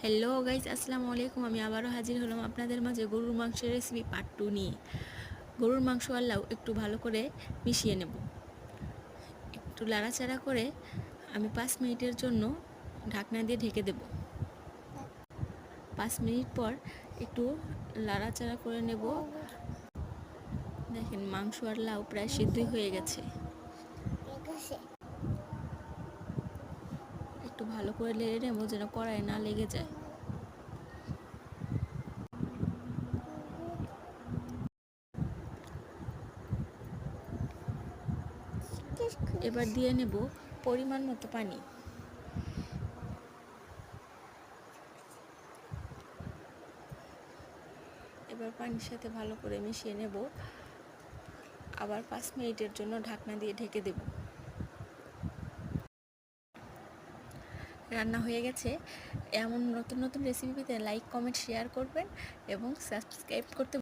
Hello guys, আসসালামু আলাইকুম। আমি আবারও হাজির হলাম আপনাদের মাঝে গরুর মাংসের রেসিপি পার্ট 2 নিয়ে। গরুর মাংস আর লাউ একটু ভালো করে মিশিয়ে নেব। একটু লাড়াচাড়া করে আমি 5 মিনিটের জন্য ঢাকনা দিয়ে ঢেকে দেব। 5 মিনিট পর একটু লাড়াচাড়া করে নেব। দেখেন, মাংস আর লাউ প্রায় সিদ্ধই হয়ে গেছে। একটু ভালো করে নেড়ে নেব যেন কড়াইয়ে না লেগে যায়। এবার দিয়ে নেব পরিমাণ মতো পানি। এবার পানির সাথে ভালো করে মিশিয়ে নেব। আবার 5 মিনিটের জন্য ঢাকনা দিয়ে ঢেকে দেব। রান্না হয়ে গেছে। এমন নতুন নতুন রেসিপি পেতে লাইক, কমেন্ট, শেয়ার করবেন এবং সাবস্ক্রাইব করতে